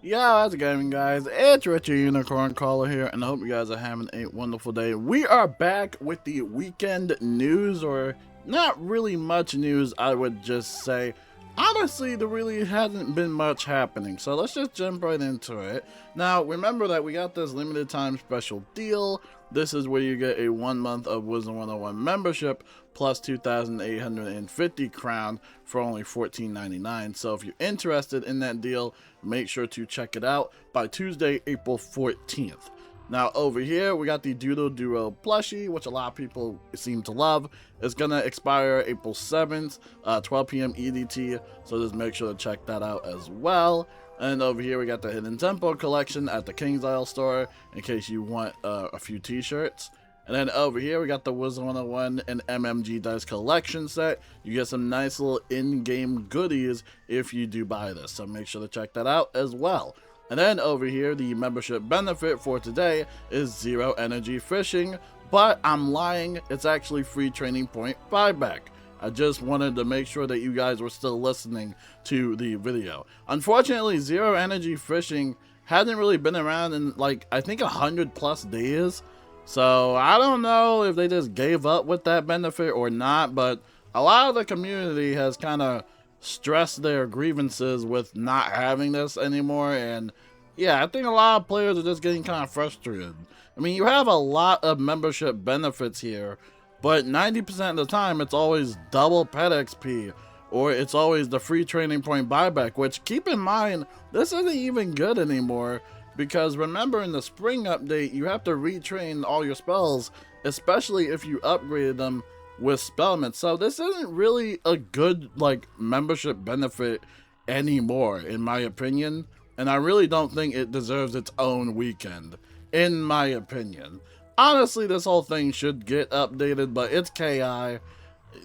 Yeah, how's it going, guys? It's Richard Unicorn Caller here, and I hope you guys are having a wonderful day. We are back with the weekend news, or not really much news, I would just say. Honestly, there really hasn't been much happening, so let's just jump right into it. Now, remember that we got this limited time special deal. This is where you get a 1 month of Wizard101 membership plus 2,850 crown for only $14.99. So if you're interested in that deal, make sure to check it out by Tuesday, April 14th. Now over here, we got the Doodle Duo plushie, which a lot of people seem to love. It's going to expire April 7th, 12 p.m. EDT, so just make sure to check that out as well. And over here, we got the Hidden Temple collection at the King's Isle store, in case you want a few t-shirts. And then over here, we got the Wizard101 and MMG Dice collection set. You get some nice little in-game goodies if you do buy this, so make sure to check that out as well. And then over here, the membership benefit for today is 0 energy fishing, but I'm lying, it's actually free training point buyback. I just wanted to make sure that you guys were still listening to the video. Unfortunately, 0 energy fishing hasn't really been around in like, I think 100 plus days. So I don't know if they just gave up with that benefit or not, but a lot of the community has kind of stressed their grievances with not having this anymore. And yeah, I think a lot of players are just getting kind of frustrated. I mean, you have a lot of membership benefits here, but 90% of the time it's always double pet XP, or it's always the free training point buyback, which, keep in mind, this isn't even good anymore, because remember, in the spring update, you have to retrain all your spells, especially if you upgraded them with spellments. So this isn't really a good like membership benefit anymore, in my opinion, and I really don't think it deserves its own weekend, in my opinion. Honestly, this whole thing should get updated, but it's KI.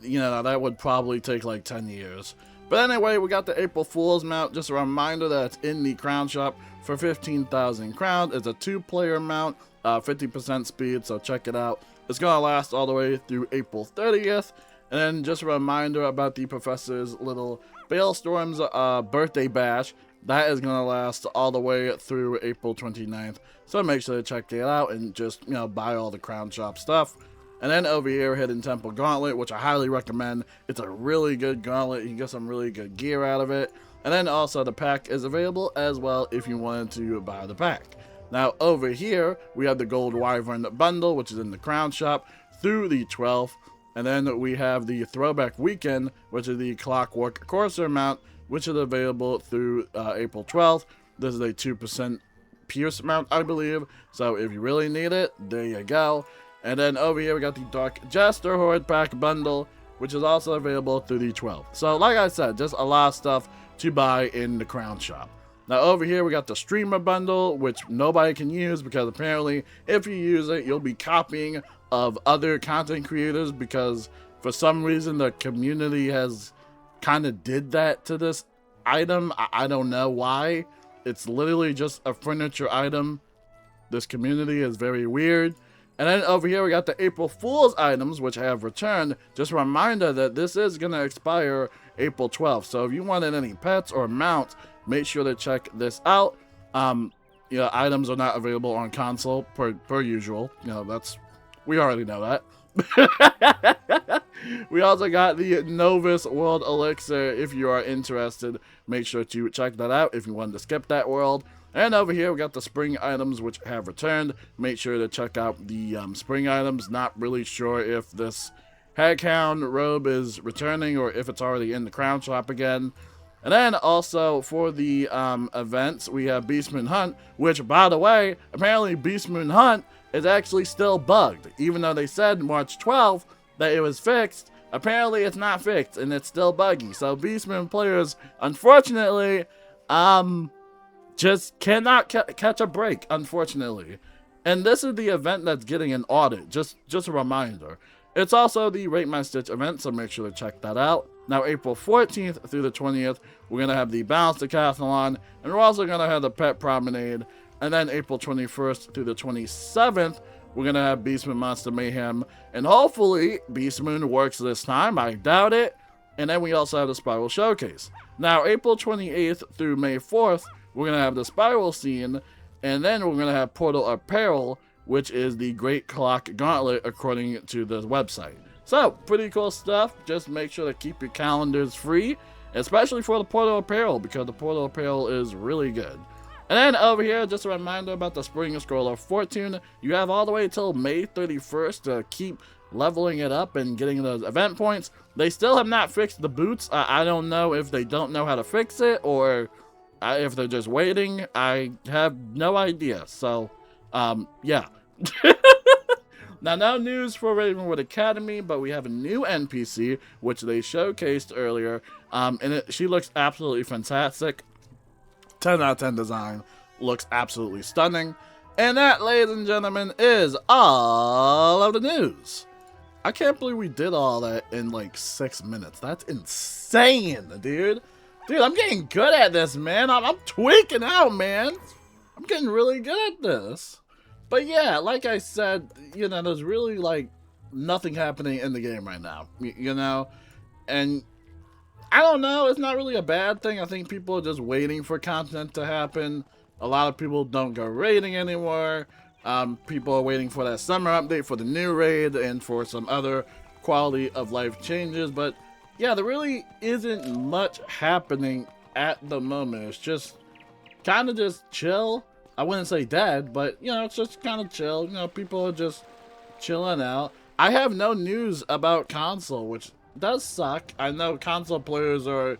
You know, that would probably take like 10 years. But anyway, we got the April Fool's mount. Just a reminder that it's in the crown shop for 15,000 crowns. It's a 2-player mount, 50% speed, so check it out. It's going to last all the way through April 30th. And then just a reminder about the Professor's little Bailstorm's birthday bash. That is going to last all the way through April 29th. So make sure to check it out and just, you know, buy all the crown shop stuff. And then over here, Hidden Temple Gauntlet, which I highly recommend. It's a really good gauntlet. You can get some really good gear out of it. And then also the pack is available as well if you wanted to buy the pack. Now over here, we have the Gold Wyvern bundle, which is in the crown shop through the 12th. And then we have the Throwback Weekend, which is the Clockwork Courser mount, which is available through April 12th. This is a 2% Pierce mount, I believe. So if you really need it, there you go. And then over here, we got the Dark Jester Horde Pack Bundle, which is also available through the 12th. So like I said, just a lot of stuff to buy in the crown shop. Now over here, we got the Streamer Bundle, which nobody can use because apparently if you use it, you'll be copying of other content creators, because for some reason the community has kind of did that to this item. I don't know why. It's literally just a furniture item. This community is very weird. And then over here, we got the April Fool's items, which have returned. Just a reminder that this is going to expire April 12th. So if you wanted any pets or mounts, make sure to check this out. You know, items are not available on console per usual. You know, we already know that. We also got the Novvice World Elixir. If you are interested, make sure to check that out if you wanted to skip that world. And over here, we got the spring items, which have returned. Make sure to check out the spring items. Not really sure if this Haghound robe is returning or if it's already in the crown shop again. And then also for the events, we have Beastmoon Hunt, which, by the way, apparently Beastmoon Hunt is actually still bugged. Even though they said March 12th that it was fixed, apparently it's not fixed and it's still buggy. So Beastmoon players, unfortunately, just cannot catch a break, unfortunately. And this is the event that's getting an audit, just a reminder. It's also the Rate My Stitch event, so make sure to check that out. Now, April 14th through the 20th, we're going to have the Balance Decathlon, and we're also going to have the Pet Promenade. And then April 21st through the 27th, we're going to have Beastmoon Monster Mayhem. And hopefully, Beastmoon works this time. I doubt it. And then we also have the Spiral Showcase. Now, April 28th through May 4th, we're going to have the spiral scene, and then we're going to have portal apparel, which is the Great Clock Gauntlet according to the website. So, pretty cool stuff. Just make sure to keep your calendars free, especially for the portal apparel, because the portal apparel is really good. And then over here, just a reminder about the Spring Scroll of Fortune. You have all the way until May 31st to keep leveling it up and getting those event points. They still have not fixed the boots. I don't know if they don't know how to fix it or if they're just waiting. I have no idea. So, yeah. Now, no news for Ravenwood Academy, but we have a new NPC, which they showcased earlier. And she looks absolutely fantastic. 10 out of 10 design. Looks absolutely stunning. And that, ladies and gentlemen, is all of the news. I can't believe we did all that in like 6 minutes. That's insane, dude. Dude, I'm getting good at this, man. I'm tweaking out, man. I'm getting really good at this. But yeah, like I said, you know, there's really like nothing happening in the game right now, you know? And I don't know, it's not really a bad thing. I think people are just waiting for content to happen. A lot of people don't go raiding anymore. People are waiting for that summer update for the new raid and for some other quality of life changes. But yeah, there really isn't much happening at the moment. It's just kind of just chill. I wouldn't say dead, but you know, it's just kind of chill. You know, people are just chilling out. I have no news about console, which does suck. I know console players are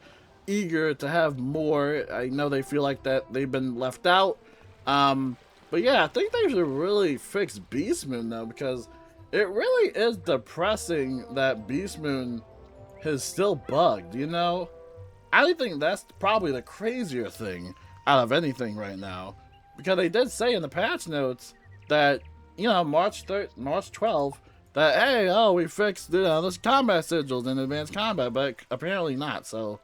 eager to have more. I know they feel like that they've been left out. But yeah, I think they should really fix Beastmoon though, because it really is depressing that Beastmoon is still bugged, you know? I think that's probably the crazier thing out of anything right now. Because they did say in the patch notes that, you know, March 12th, that, hey, oh, we fixed, you know, this combat sigils in advanced combat, but apparently not. So,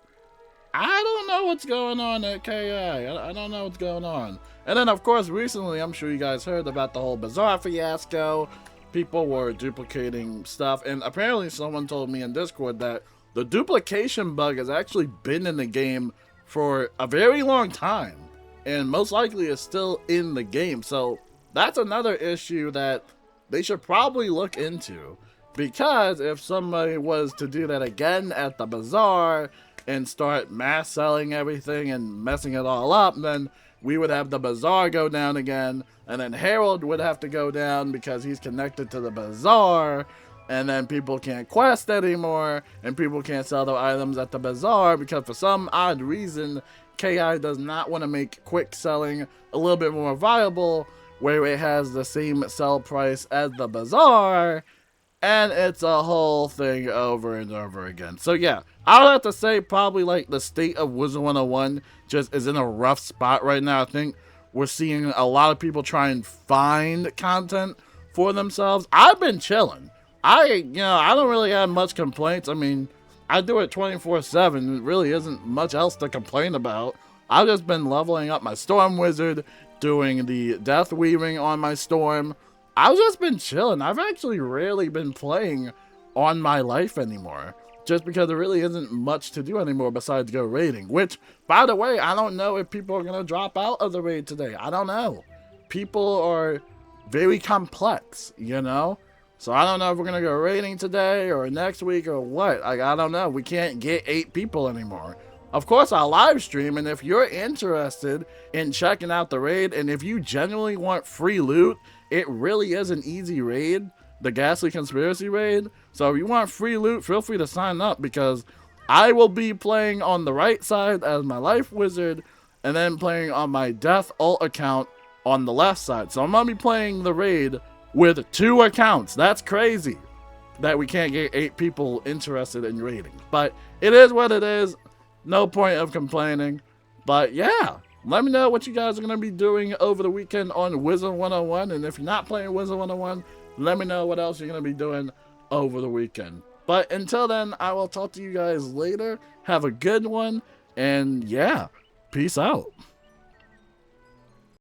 I don't know what's going on at KI. I don't know what's going on. And then, of course, recently, I'm sure you guys heard about the whole Bazaar fiasco. People were duplicating stuff, and apparently someone told me in Discord that the duplication bug has actually been in the game for a very long time. And most likely is still in the game. So that's another issue that they should probably look into. Because if somebody was to do that again at the bazaar and start mass selling everything and messing it all up, then we would have the bazaar go down again. And then Harold would have to go down because he's connected to the bazaar. And then people can't quest anymore. And people can't sell their items at the bazaar because for some odd reason, KI does not want to make quick selling a little bit more viable, where it has the same sell price as the bazaar, and it's a whole thing over and over again. So yeah, I would have to say probably like the state of Wizard101 just is in a rough spot right now. I think we're seeing a lot of people try and find content for themselves. I've been chilling. I don't really have much complaints. I mean, I do it 24/7. It really isn't much else to complain about. I've just been leveling up my Storm Wizard, doing the Death Weaving on my Storm. I've just been chilling. I've actually rarely been playing on my life anymore, just because there really isn't much to do anymore besides go raiding. Which, by the way, I don't know if people are going to drop out of the raid today. I don't know. People are very complex, you know? So I don't know if we're going to go raiding today or next week or what. Like, I don't know. We can't get 8 people anymore. Of course, I'll live stream, and if you're interested in checking out the raid, and if you genuinely want free loot, it really is an easy raid, the Ghastly Conspiracy raid. So if you want free loot, feel free to sign up, because I will be playing on the right side as my Life Wizard, and then playing on my Death Ult account on the left side. So I'm going to be playing the raid with 2 accounts. That's crazy that we can't get 8 people interested in raiding. But it is what it is. No point of complaining. But yeah, let me know what you guys are going to be doing over the weekend on Wizard101. And if you're not playing Wizard101, let me know what else you're going to be doing over the weekend. But until then, I will talk to you guys later. Have a good one. And yeah, peace out.